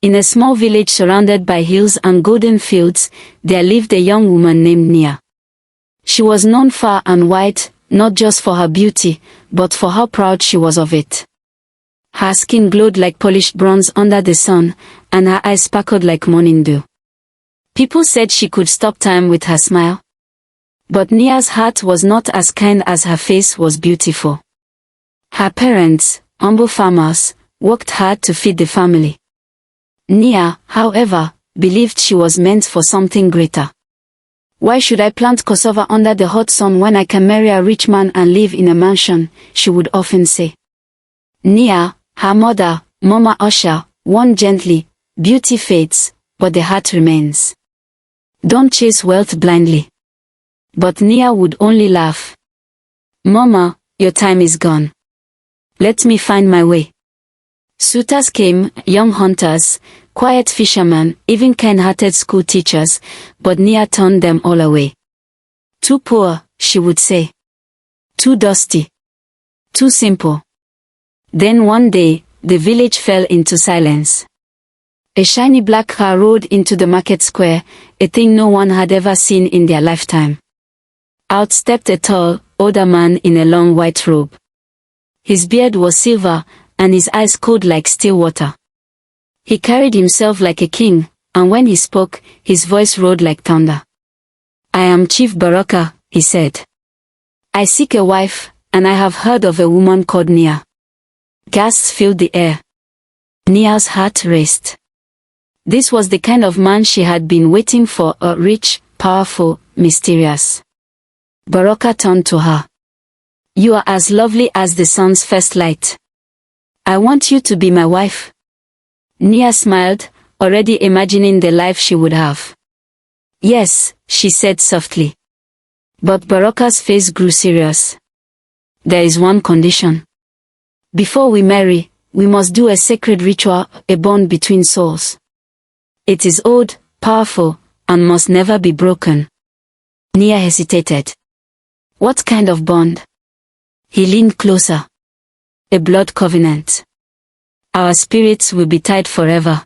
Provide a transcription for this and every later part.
In a small village surrounded by hills and golden fields, there lived a young woman named Nia. She was known far and wide, not just for her beauty, but for how proud she was of it. Her skin glowed like polished bronze under the sun, and her eyes sparkled like morning dew. People said she could stop time with her smile. But Nia's heart was not as kind as her face was beautiful. Her parents, humble farmers, worked hard to feed the family. Nia, however, believed she was meant for something greater. "Why should I plant cassava under the hot sun when I can marry a rich man and live in a mansion?" she would often say. Nia, her mother, Mama Usha, warned gently, "Beauty fades, but the heart remains. Don't chase wealth blindly." But Nia would only laugh. "Mama, your time is gone. Let me find my way." Suitors came, young hunters, quiet fishermen, even kind-hearted school teachers, but Nia turned them all away. "Too poor," she would say. "Too dusty. Too simple." Then one day, the village fell into silence. A shiny black car rode into the market square, a thing no one had ever seen in their lifetime. Out stepped a tall, older man in a long white robe. His beard was silver, and his eyes cold like still water. He carried himself like a king, and when he spoke, his voice roared like thunder. "I am Chief Baraka," he said. "I seek a wife, and I have heard of a woman called Nia." Gasps filled the air. Nia's heart raced. This was the kind of man she had been waiting for, a rich, powerful, mysterious. Baraka turned to her. "You are as lovely as the sun's first light. I want you to be my wife." Nia smiled, already imagining the life she would have. "Yes," she said softly. But Baraka's face grew serious. "There is one condition. Before we marry, we must do a sacred ritual, a bond between souls. It is old, powerful, and must never be broken." Nia hesitated. "What kind of bond?" He leaned closer. "A blood covenant. Our spirits will be tied forever."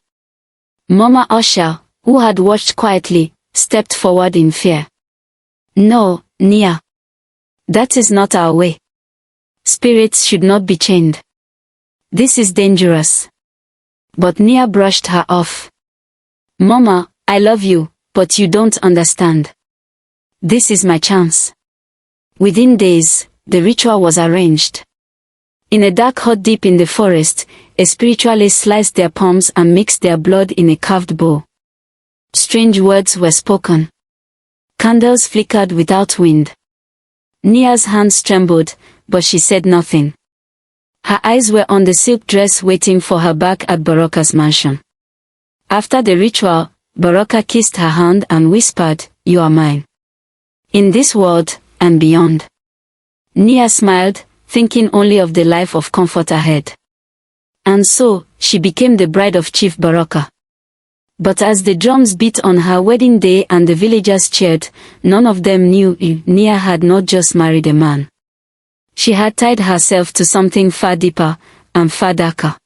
Mama Usha, who had watched quietly, stepped forward in fear. "No, Nia. That is not our way. Spirits should not be chained. This is dangerous." But Nia brushed her off. "Mama, I love you, but you don't understand. This is my chance." Within days, the ritual was arranged. In a dark hut deep in the forest, a spiritualist sliced their palms and mixed their blood in a carved bowl. Strange words were spoken. Candles flickered without wind. Nia's hands trembled, but she said nothing. Her eyes were on the silk dress waiting for her back at Baraka's mansion. After the ritual, Baraka kissed her hand and whispered, "You are mine. In this world, and beyond." Nia smiled, thinking only of the life of comfort ahead. And so, she became the bride of Chief Baraka. But as the drums beat on her wedding day and the villagers cheered, none of them knew Nia had not just married a man. She had tied herself to something far deeper, and far darker.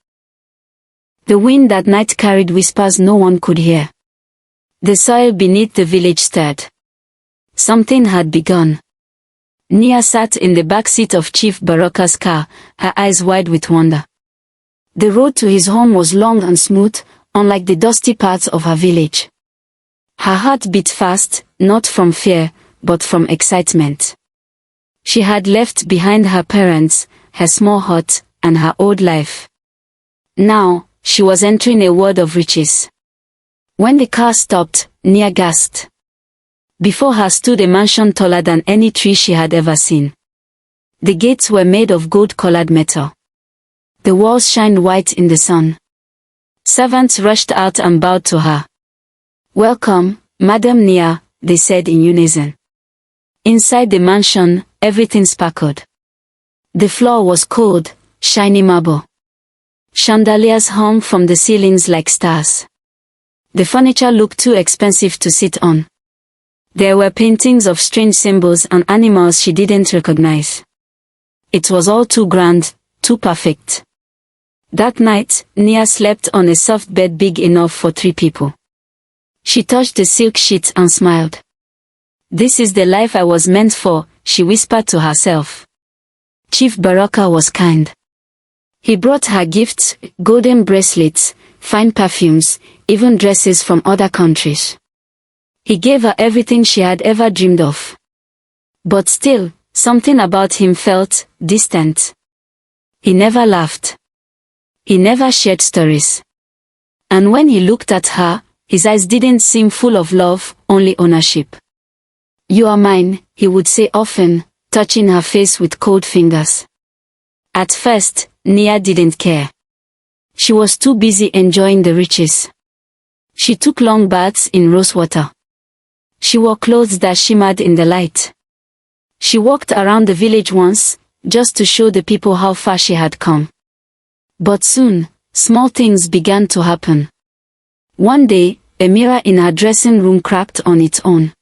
The wind that night carried whispers no one could hear. The soil beneath the village stirred. Something had begun. Nia sat in the back seat of Chief Baraka's car, her eyes wide with wonder. The road to his home was long and smooth, unlike the dusty parts of her village. Her heart beat fast, not from fear, but from excitement. She had left behind her parents, her small hut, and her old life. Now, she was entering a world of riches. When the car stopped, Nia gasped. Before her stood a mansion taller than any tree she had ever seen. The gates were made of gold-colored metal. The walls shined white in the sun. Servants rushed out and bowed to her. "Welcome, Madam Nia," they said in unison. Inside the mansion, everything sparkled. The floor was cold, shiny marble. Chandeliers hung from the ceilings like stars. The furniture looked too expensive to sit on. There were paintings of strange symbols and animals she didn't recognize. It was all too grand, too perfect. That night, Nia slept on a soft bed big enough for 3 people. She touched the silk sheet and smiled. "This is the life I was meant for," she whispered to herself. Chief Baraka was kind. He brought her gifts, golden bracelets, fine perfumes, even dresses from other countries. He gave her everything she had ever dreamed of. But still, something about him felt distant. He never laughed. He never shared stories. And when he looked at her, his eyes didn't seem full of love, only ownership. "You are mine," he would say often, touching her face with cold fingers. At first, Nia didn't care. She was too busy enjoying the riches. She took long baths in rose water. She wore clothes that shimmered in the light. She walked around the village once, just to show the people how far she had come. But soon, small things began to happen. One day, a mirror in her dressing room cracked on its own.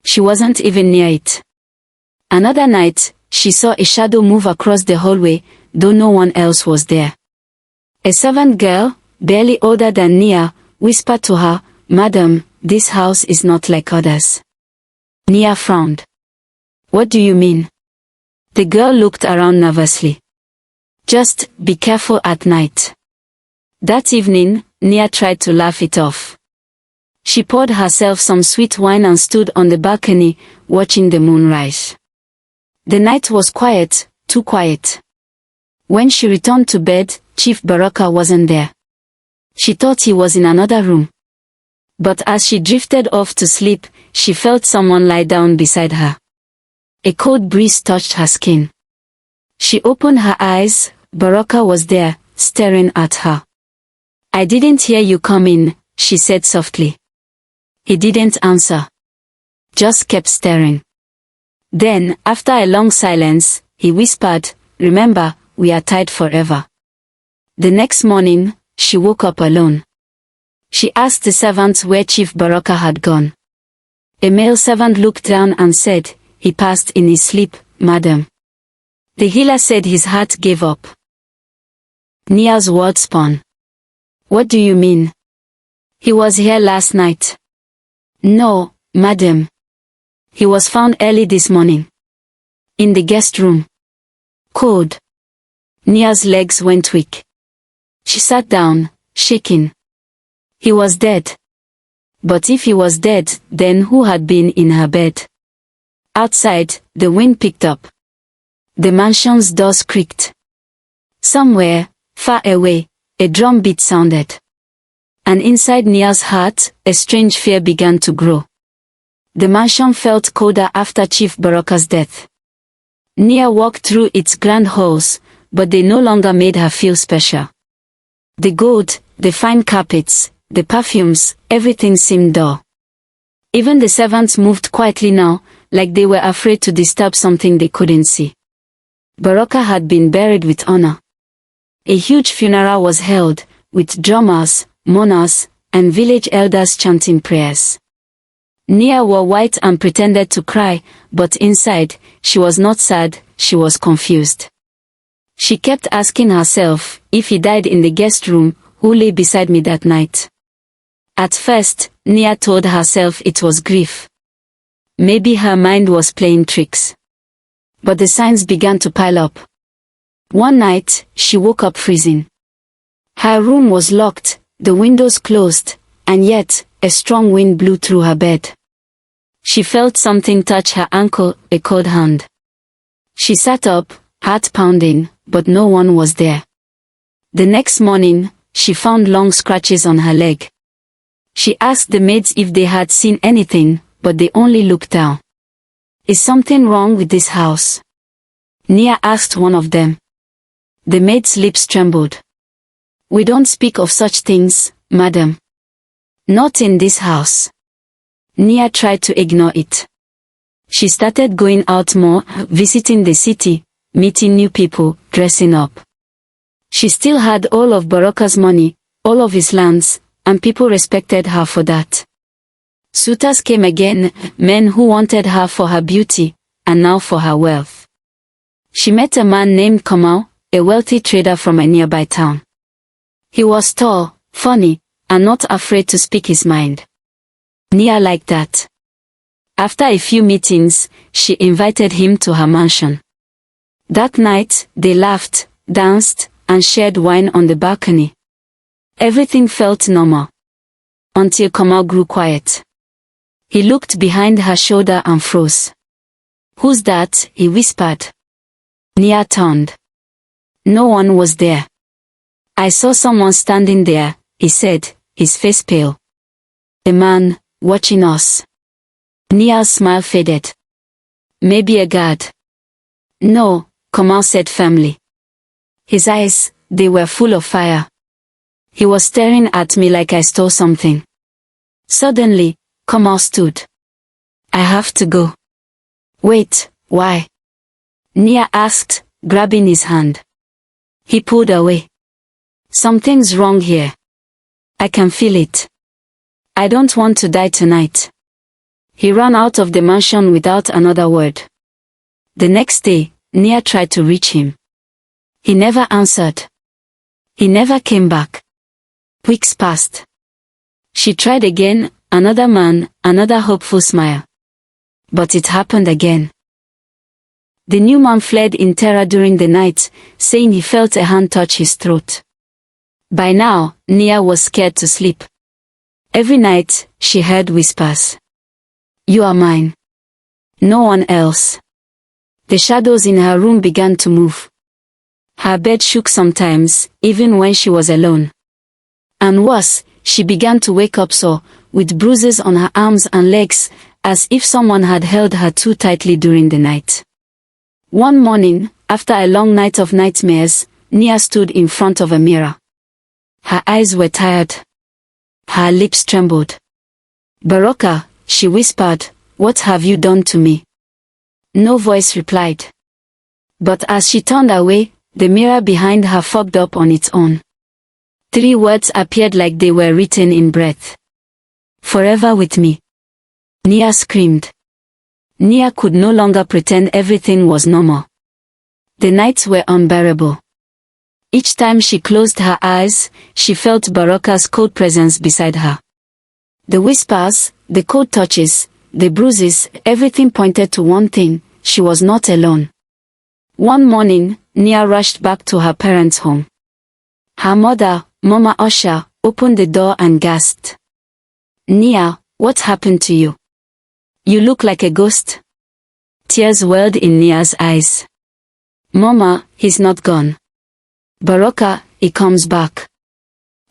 She wasn't even near it. Another night, she saw a shadow move across the hallway, though no one else was there. A servant girl, barely older than Nia, whispered to her, "Madam, this house is not like others." Nia frowned. "What do you mean?" The girl looked around nervously. "Just be careful at night." That evening, Nia tried to laugh it off. She poured herself some sweet wine and stood on the balcony, watching the moon rise. The night was quiet, too quiet. When she returned to bed, Chief Baraka wasn't there. She thought he was in another room. But as she drifted off to sleep, she felt someone lie down beside her. A cold breeze touched her skin. She opened her eyes. Baraka was there, staring at her. "I didn't hear you come in," she said softly. He didn't answer. Just kept staring. Then, after a long silence, he whispered, "Remember, we are tied forever." The next morning, she woke up alone. She asked the servants where Chief Baraka had gone. A male servant looked down and said, "He passed in his sleep, madam." The healer said his heart gave up. Nia's words spun. "What do you mean?" "He was here last night." "No, madam. He was found early this morning. In the guest room. Cold." Nia's legs went weak. She sat down, shaking. He was dead. But if he was dead, then who had been in her bed? Outside, the wind picked up. The mansion's doors creaked. Somewhere, far away, a drum beat sounded. And inside Nia's heart, a strange fear began to grow. The mansion felt colder after Chief Baraka's death. Nia walked through its grand halls, but they no longer made her feel special. The gold, the fine carpets, the perfumes, everything seemed dull. Even the servants moved quietly now, like they were afraid to disturb something they couldn't see. Baraka had been buried with honor. A huge funeral was held, with drummers, mourners, and village elders chanting prayers. Nia wore white and pretended to cry, but inside, she was not sad, she was confused. She kept asking herself, if he died in the guest room, who lay beside me that night? At first, Nia told herself it was grief. Maybe her mind was playing tricks. But the signs began to pile up. One night, she woke up freezing. Her room was locked, the windows closed, and yet, a strong wind blew through her bed. She felt something touch her ankle, a cold hand. She sat up, heart pounding, but no one was there. The next morning, she found long scratches on her leg. She asked the maids if they had seen anything, but they only looked down. "Is something wrong with this house?" Nia asked one of them. The maid's lips trembled. "We don't speak of such things, madam. Not in this house." Nia tried to ignore it. She started going out more, visiting the city, meeting new people, dressing up. She still had all of Baraka's money, all of his lands, and people respected her for that. Suitors came again, men who wanted her for her beauty, and now for her wealth. She met a man named Kamal, a wealthy trader from a nearby town. He was tall, funny, and not afraid to speak his mind. Nia liked that. After a few meetings, she invited him to her mansion. That night, they laughed, danced, and shared wine on the balcony. Everything felt normal. Until Kamal grew quiet. He looked behind her shoulder and froze. "Who's that?" he whispered. Nia turned. No one was there. "I saw someone standing there," he said, his face pale. "A man, watching us." Nia's smile faded. "Maybe a guard." "No," Kamal said firmly. His eyes, they were full of fire. He was staring at me like I stole something. Suddenly, Kamal stood. "I have to go." "Wait, why?" Nia asked, grabbing his hand. He pulled away. "Something's wrong here. I can feel it. I don't want to die tonight." He ran out of the mansion without another word. The next day, Nia tried to reach him. He never answered. He never came back. Weeks passed. She tried again, another man, another hopeful smile. But it happened again. The new man fled in terror during the night, saying he felt a hand touch his throat. By now, Nia was scared to sleep. Every night, she heard whispers. "You are mine. No one else." The shadows in her room began to move. Her bed shook sometimes, even when she was alone. And worse, she began to wake up sore, with bruises on her arms and legs, as if someone had held her too tightly during the night. One morning, after a long night of nightmares, Nia stood in front of a mirror. Her eyes were tired. Her lips trembled. "Baraka," she whispered, "what have you done to me?" No voice replied. But as she turned away, the mirror behind her fogged up on its own. 3 words appeared like they were written in breath. "Forever with me." Nia screamed. Nia could no longer pretend everything was normal. The nights were unbearable. Each time she closed her eyes, she felt Baraka's cold presence beside her. The whispers, the cold touches, the bruises, everything pointed to one thing: she was not alone. One morning, Nia rushed back to her parents' home. Her mother, Mama Osha, opened the door and gasped. "Nia, what happened to you? You look like a ghost." Tears welled in Nia's eyes. "Mama, he's not gone. Baraka, he comes back.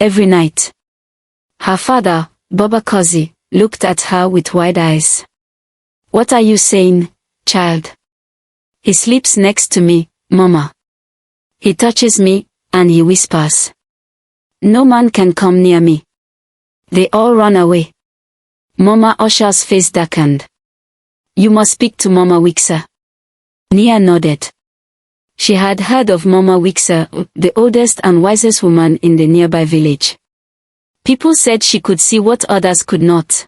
Every night." Her father, Baba Kazi, looked at her with wide eyes. "What are you saying, child?" "He sleeps next to me, Mama. He touches me, and he whispers. No man can come near me." They all ran away. Mama Osha's face darkened. "You must speak to Mama Wiksa." Nia nodded. She had heard of Mama Wiksa, the oldest and wisest woman in the nearby village. People said she could see what others could not.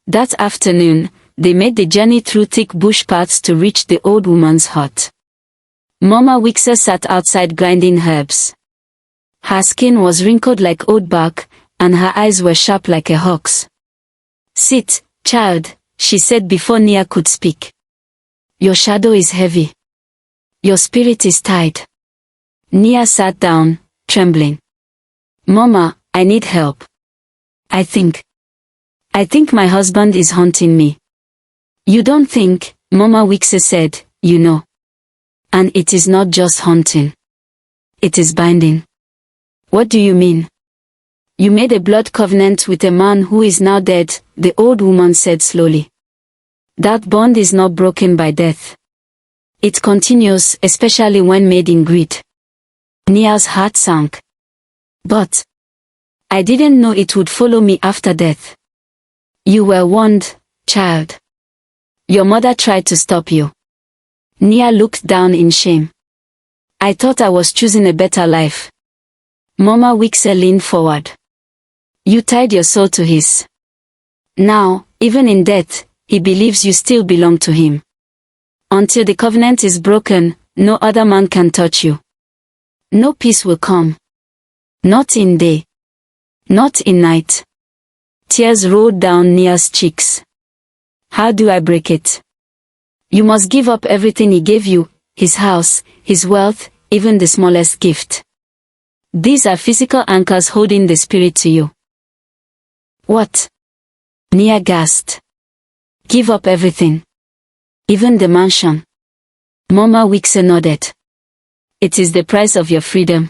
That afternoon, they made the journey through thick bush paths to reach the old woman's hut. Mama Wiksa sat outside grinding herbs. Her skin was wrinkled like old bark, and her eyes were sharp like a hawk's. "Sit, child," she said before Nia could speak. "Your shadow is heavy. Your spirit is tied." Nia sat down, trembling. "Mama, I need help. I think my husband is haunting me." "You don't think," Mama Wiksa said, "you know. And it is not just haunting. It is binding." "What do you mean?" "You made a blood covenant with a man who is now dead," the old woman said slowly. "That bond is not broken by death. It continues, especially when made in greed." Nia's heart sank. "But I didn't know it would follow me after death." "You were warned, child. Your mother tried to stop you." Nia looked down in shame. "I thought I was choosing a better life." Mama Wiksa leaned forward. "You tied your soul to his. Now, even in death, he believes you still belong to him. Until the covenant is broken, no other man can touch you. No peace will come." Not in day. Not in night. Tears rolled down Nia's cheeks. How do I break it? You must give up everything he gave you, his house, his wealth, even the smallest gift. These are physical anchors holding the spirit to you. What? Nia gasped. Give up everything. Even the mansion. Mama Wixe nodded. It is the price of your freedom.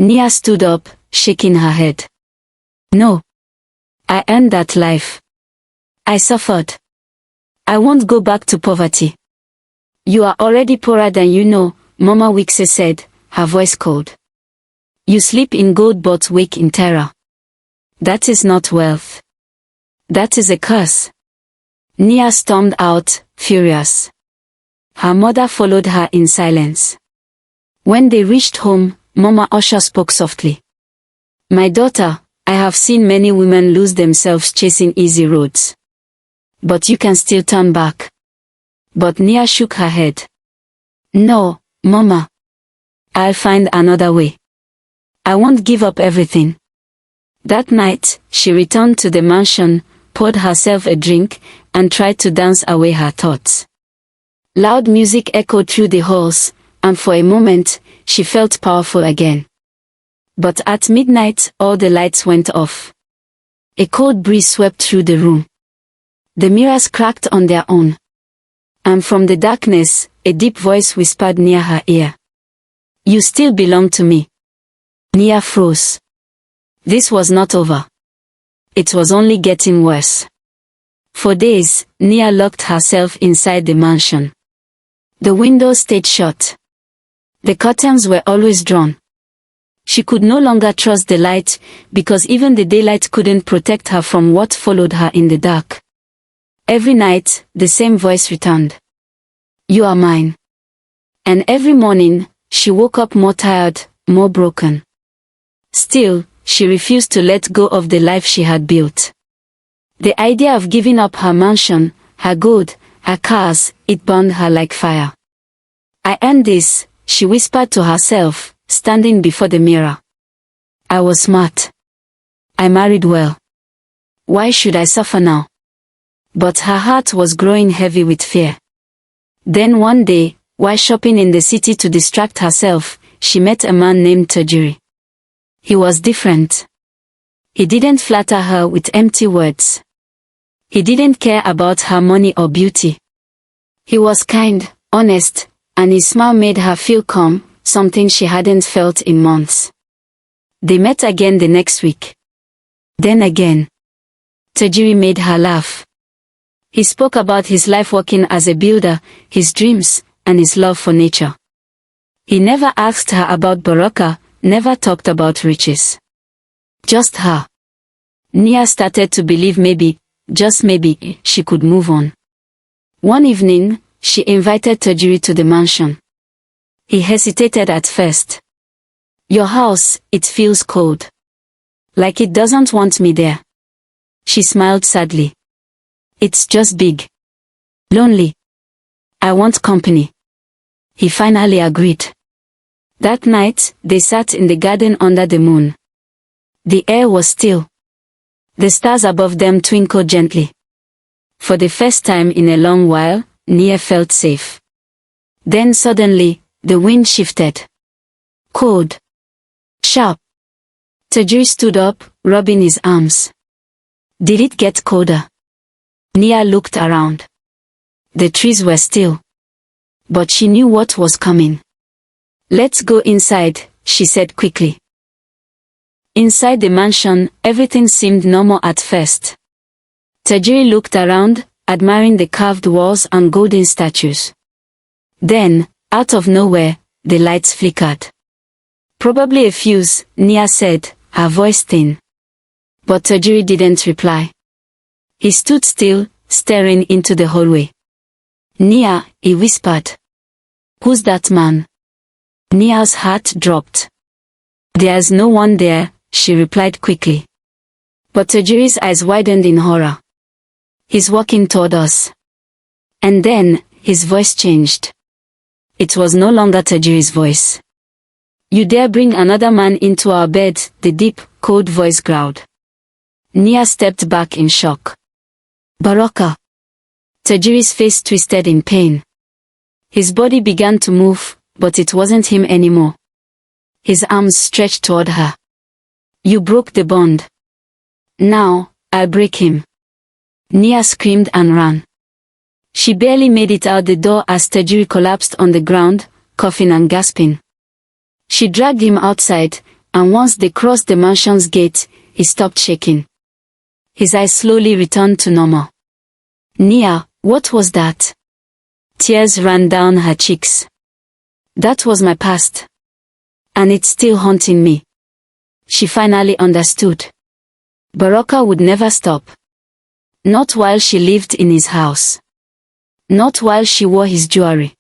Nia stood up, shaking her head. No. I earned that life. I suffered. I won't go back to poverty. You are already poorer than you know, Mama Wixe said, her voice cold. You sleep in gold but wake in terror. That is not wealth. That is a curse. Nia stormed out, furious. Her mother followed her in silence. When they reached home, Mama Usha spoke softly. My daughter, I have seen many women lose themselves chasing easy roads. But you can still turn back. But Nia shook her head. No, Mama. I'll find another way. I won't give up everything. That night, she returned to the mansion, poured herself a drink, and tried to dance away her thoughts. Loud music echoed through the halls, and for a moment, she felt powerful again. But at midnight, all the lights went off. A cold breeze swept through the room. The mirrors cracked on their own. And from the darkness, a deep voice whispered near her ear. You still belong to me. Nia froze. This was not over. It was only getting worse. For days, Nia locked herself inside the mansion. The windows stayed shut. The curtains were always drawn. She could no longer trust the light, because even the daylight couldn't protect her from what followed her in the dark. Every night, the same voice returned. You are mine. And every morning, she woke up more tired, more broken. Still, she refused to let go of the life she had built. The idea of giving up her mansion, her gold, her cars, it burned her like fire. I earned this, she whispered to herself, standing before the mirror. I was smart. I married well. Why should I suffer now? But her heart was growing heavy with fear. Then one day, while shopping in the city to distract herself, she met a man named Tajiri. He was different. He didn't flatter her with empty words. He didn't care about her money or beauty. He was kind, honest, and his smile made her feel calm, something she hadn't felt in months. They met again the next week. Then again. Tajiri made her laugh. He spoke about his life working as a builder, his dreams, and his love for nature. He never asked her about Baraka, never talked about riches. Just her. Nia started to believe maybe, just maybe, she could move on. One evening, she invited Tajiri to the mansion. He hesitated at first. Your house, it feels cold. Like it doesn't want me there. She smiled sadly. It's just big. Lonely. I want company. He finally agreed. That night, they sat in the garden under the moon. The air was still. The stars above them twinkled gently. For the first time in a long while, Nia felt safe. Then suddenly, the wind shifted. Cold. Sharp. Tajiri stood up, rubbing his arms. Did it get colder? Nia looked around. The trees were still. But she knew what was coming. Let's go inside, she said quickly. Inside the mansion, everything seemed normal at first. Tajiri looked around, admiring the carved walls and golden statues. Then, out of nowhere, the lights flickered. Probably a fuse, Nia said, her voice thin. But Tajiri didn't reply. He stood still, staring into the hallway. Nia, he whispered. Who's that man? Nia's heart dropped. There's no one there, she replied quickly. But Tajiri's eyes widened in horror. He's walking toward us. And then, his voice changed. It was no longer Tajiri's voice. You dare bring another man into our bed, the deep, cold voice growled. Nia stepped back in shock. Baraka. Tajiri's face twisted in pain. His body began to move, but it wasn't him anymore. His arms stretched toward her. You broke the bond. Now, I'll break him. Nia screamed and ran. She barely made it out the door as Tajiri collapsed on the ground, coughing and gasping. She dragged him outside, and once they crossed the mansion's gate, he stopped shaking. His eyes slowly returned to normal. Nia, what was that? Tears ran down her cheeks. That was my past. And it's still haunting me. She finally understood. Baraka would never stop. Not while she lived in his house. Not while she wore his jewelry.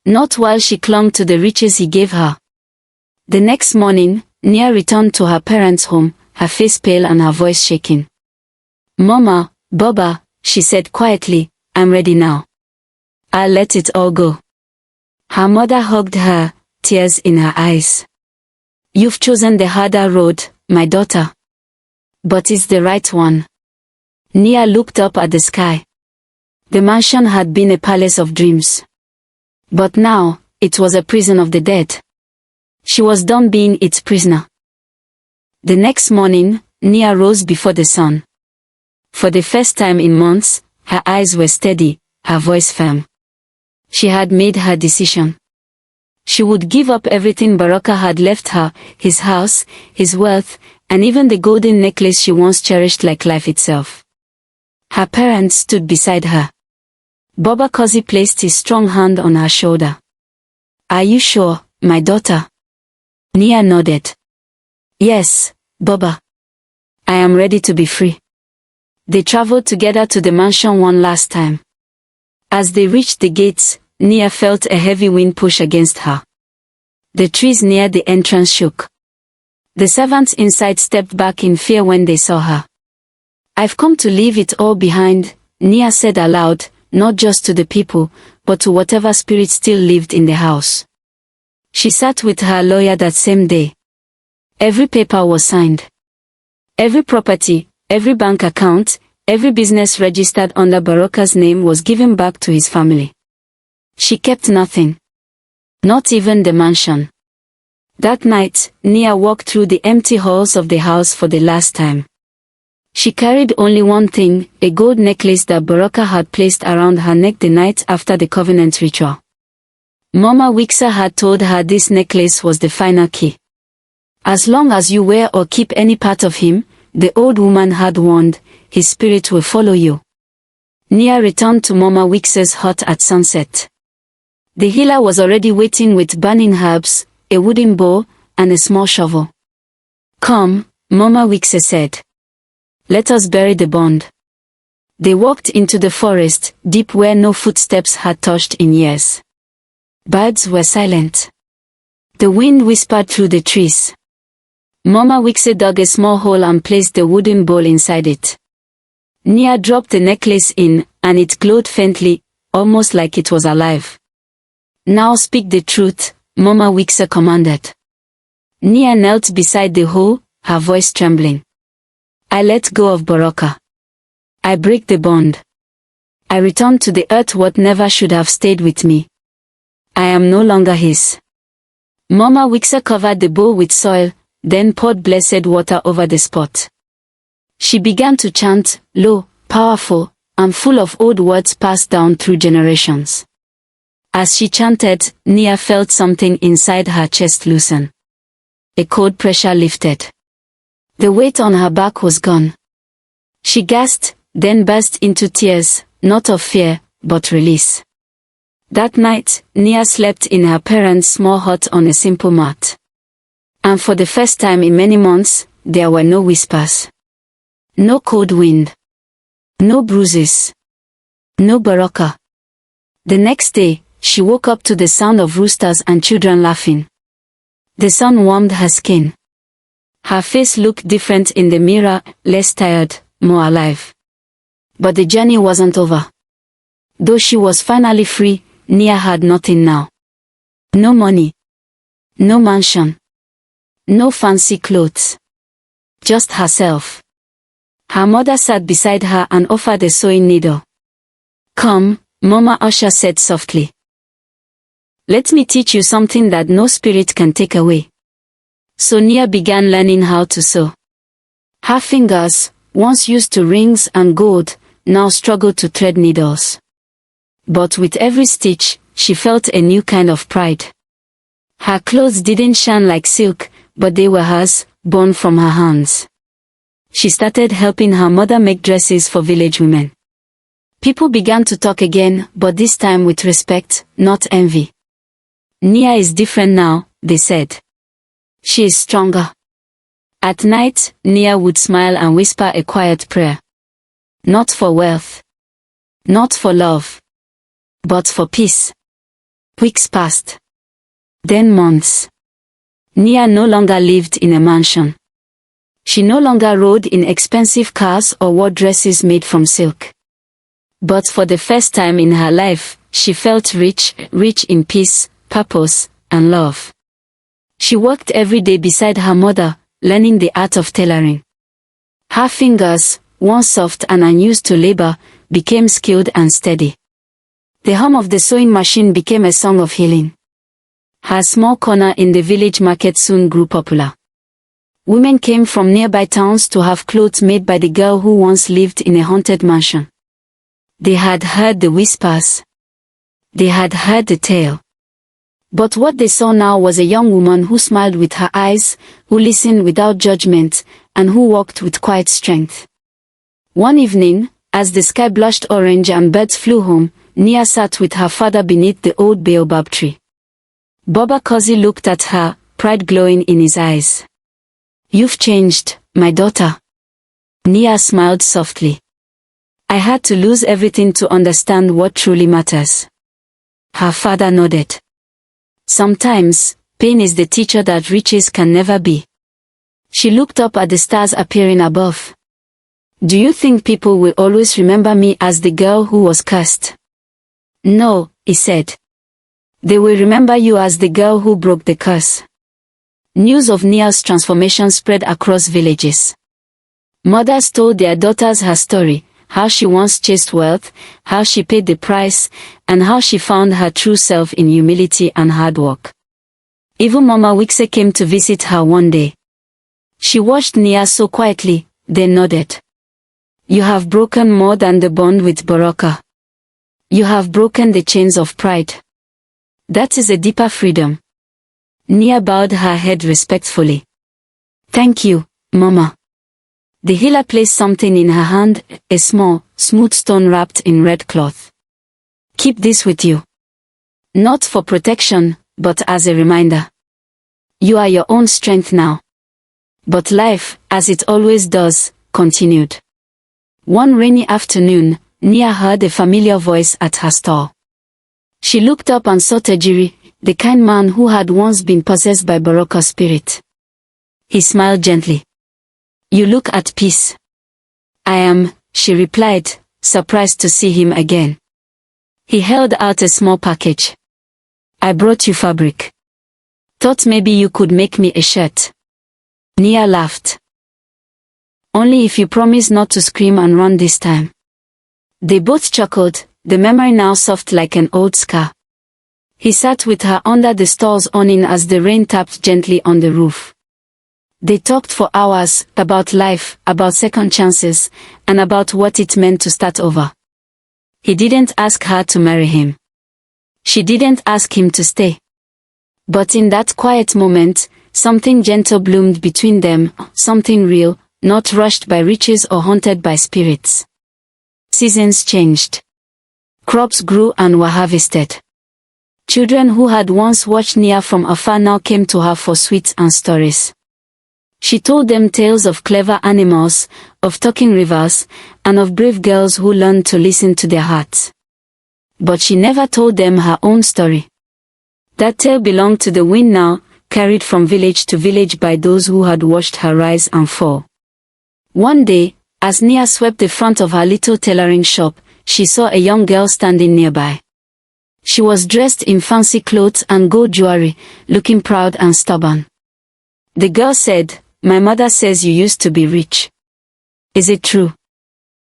Not while she clung to the riches he gave her. The next morning, Nia returned to her parents' home, her face pale and her voice shaking. Mama, Baba, she said quietly, I'm ready now. I'll let it all go. Her mother hugged her, tears in her eyes. You've chosen the harder road, my daughter. But it's the right one. Nia looked up at the sky. The mansion had been a palace of dreams. But now, it was a prison of the dead. She was done being its prisoner. The next morning, Nia rose before the sun. For the first time in months, her eyes were steady, her voice firm. She had made her decision. She would give up everything Baraka had left her, his house, his wealth, and even the golden necklace she once cherished like life itself. Her parents stood beside her. Baba Kosi placed his strong hand on her shoulder. Are you sure, my daughter? Nia nodded. Yes, Baba. I am ready to be free. They traveled together to the mansion one last time. As they reached the gates, Nia felt a heavy wind push against her. The trees near the entrance shook. The servants inside stepped back in fear when they saw her. I've come to leave it all behind, Nia said aloud, not just to the people, but to whatever spirit still lived in the house. She sat with her lawyer that same day. Every paper was signed. Every property, every bank account, every business registered under Baraka's name was given back to his family. She kept nothing. Not even the mansion. That night, Nia walked through the empty halls of the house for the last time. She carried only one thing, a gold necklace that Baraka had placed around her neck the night after the covenant ritual. Mama Wixa had told her this necklace was the final key. As long as you wear or keep any part of him, the old woman had warned, his spirit will follow you. Nia returned to Mama Wixa's hut at sunset. The healer was already waiting with burning herbs, a wooden bowl, and a small shovel. Come, Mama Wixa said. Let us bury the bond. They walked into the forest, deep where no footsteps had touched in years. Birds were silent. The wind whispered through the trees. Mama Wixa dug a small hole and placed the wooden bowl inside it. Nia dropped the necklace in, and it glowed faintly, almost like it was alive. Now speak the truth, Mama Wixa commanded. Nia knelt beside the hole, her voice trembling. I let go of Baraka. I break the bond. I return to the earth what never should have stayed with me. I am no longer his. Mama Wixa covered the bowl with soil, then poured blessed water over the spot. She began to chant, low, powerful, and full of old words passed down through generations. As she chanted, Nia felt something inside her chest loosen. A cold pressure lifted. The weight on her back was gone. She gasped, then burst into tears, not of fear, but release. That night, Nia slept in her parents' small hut on a simple mat. And for the first time in many months, there were no whispers. No cold wind. No bruises. No Baraka. The next day, she woke up to the sound of roosters and children laughing. The sun warmed her skin. Her face looked different in the mirror, less tired, more alive. But the journey wasn't over. Though she was finally free, Nia had nothing now. No money. No mansion. No fancy clothes. Just herself. Her mother sat beside her and offered a sewing needle. "Come," Mama Usher said softly. "Let me teach you something that no spirit can take away." So Nia began learning how to sew. Her fingers, once used to rings and gold, now struggled to thread needles. But with every stitch, she felt a new kind of pride. Her clothes didn't shine like silk, but they were hers, born from her hands. She started helping her mother make dresses for village women. People began to talk again, but this time with respect, not envy. "Nia is different now," they said. "She is stronger." At night, Nia would smile and whisper a quiet prayer. Not for wealth. Not for love. But for peace. Weeks passed. Then months. Nia no longer lived in a mansion. She no longer rode in expensive cars or wore dresses made from silk. But for the first time in her life, she felt rich in peace, purpose, and love. She worked every day beside her mother, learning the art of tailoring. Her fingers, once soft and unused to labor, became skilled and steady. The hum of the sewing machine became a song of healing. Her small corner in the village market soon grew popular. Women came from nearby towns to have clothes made by the girl who once lived in a haunted mansion. They had heard the whispers. They had heard the tale. But what they saw now was a young woman who smiled with her eyes, who listened without judgment, and who walked with quiet strength. One evening, as the sky blushed orange and birds flew home, Nia sat with her father beneath the old baobab tree. Baba Kosi looked at her, pride glowing in his eyes. "You've changed, my daughter." Nia smiled softly. "I had to lose everything to understand what truly matters." Her father nodded. "Sometimes, pain is the teacher that riches can never be." She looked up at the stars appearing above. "Do you think people will always remember me as the girl who was cursed?" "No," he said. "They will remember you as the girl who broke the curse." News of Nia's transformation spread across villages. Mothers told their daughters her story, how she once chased wealth, how she paid the price, and how she found her true self in humility and hard work. Even Mama Wixe came to visit her one day. She watched Nia so quietly, then nodded. "You have broken more than the bond with Baraka. You have broken the chains of pride. That is a deeper freedom." Nia bowed her head respectfully. "Thank you, Mama." The healer placed something in her hand, a small, smooth stone wrapped in red cloth. "Keep this with you. Not for protection, but as a reminder. You are your own strength now." But life, as it always does, continued. One rainy afternoon, Nia heard a familiar voice at her stall. She looked up and saw Tajiri, the kind man who had once been possessed by Baraka's spirit. He smiled gently. "You look at peace." "I am," she replied, surprised to see him again. He held out a small package. "I brought you fabric. Thought maybe you could make me a shirt." Nia laughed. "Only if you promise not to scream and run this time." They both chuckled, the memory now soft like an old scar. He sat with her under the stall's awning as the rain tapped gently on the roof. They talked for hours, about life, about second chances, and about what it meant to start over. He didn't ask her to marry him. She didn't ask him to stay. But in that quiet moment, something gentle bloomed between them, something real, not rushed by riches or haunted by spirits. Seasons changed. Crops grew and were harvested. Children who had once watched Nia from afar now came to her for sweets and stories. She told them tales of clever animals, of talking rivers, and of brave girls who learned to listen to their hearts. But she never told them her own story. That tale belonged to the wind now, carried from village to village by those who had watched her rise and fall. One day, as Nia swept the front of her little tailoring shop, she saw a young girl standing nearby. She was dressed in fancy clothes and gold jewelry, looking proud and stubborn. The girl said, "My mother says you used to be rich. Is it true?"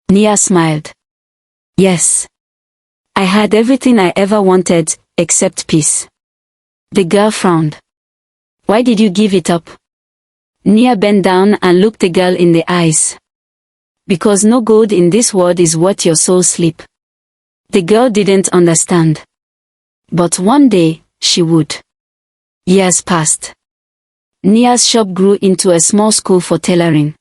Nia smiled. "Yes. I had everything I ever wanted, except peace." The girl frowned. "Why did you give it up?" Nia bent down and looked the girl in the eyes. "Because no gold in this world is worth your soul's sleep." The girl didn't understand. But one day, she would. Years passed. Nia's shop grew into a small school for tailoring.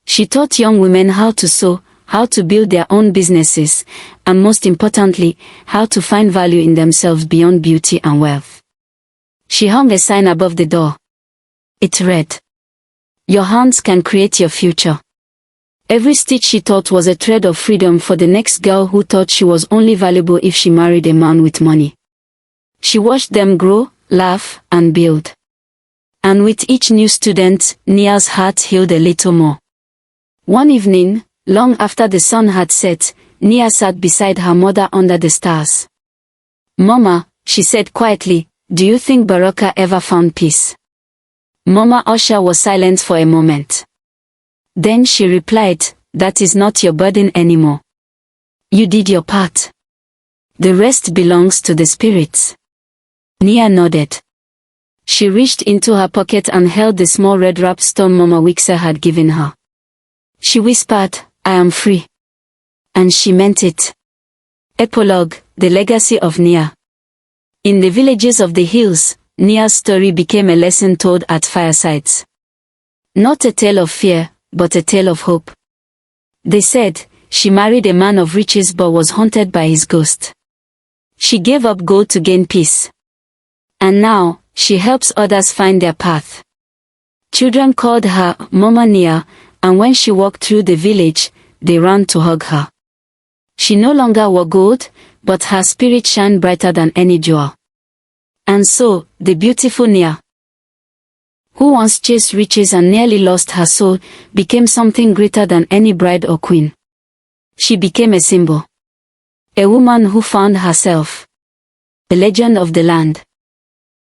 She taught young women how to sew, how to build their own businesses, and most importantly, how to find value in themselves beyond beauty and wealth. She hung a sign above the door. It read, "Your hands can create your future." Every stitch she taught was a thread of freedom for the next girl who thought she was only valuable if she married a man with money. She watched them grow, laugh, and build. And with each new student, Nia's heart healed a little more. One evening, long after the sun had set, Nia sat beside her mother under the stars. "Mama," she said quietly, "do you think Baraka ever found peace?" Mama Osha was silent for a moment. Then she replied, "That is not your burden anymore. You did your part. The rest belongs to the spirits." Nia nodded. She reached into her pocket and held the small red-wrapped stone Mama Wixa had given her. She whispered, "I am free." And she meant it. Epilogue, the legacy of Nia. In the villages of the hills, Nia's story became a lesson told at firesides. Not a tale of fear, but a tale of hope. They said, she married a man of riches but was haunted by his ghost. She gave up gold to gain peace. And now, she helps others find their path. Children called her Mama Nia, and when she walked through the village, they ran to hug her. She no longer wore gold, but her spirit shined brighter than any jewel. And so, the beautiful Nia, who once chased riches and nearly lost her soul, became something greater than any bride or queen. She became a symbol. A woman who found herself. A legend of the land.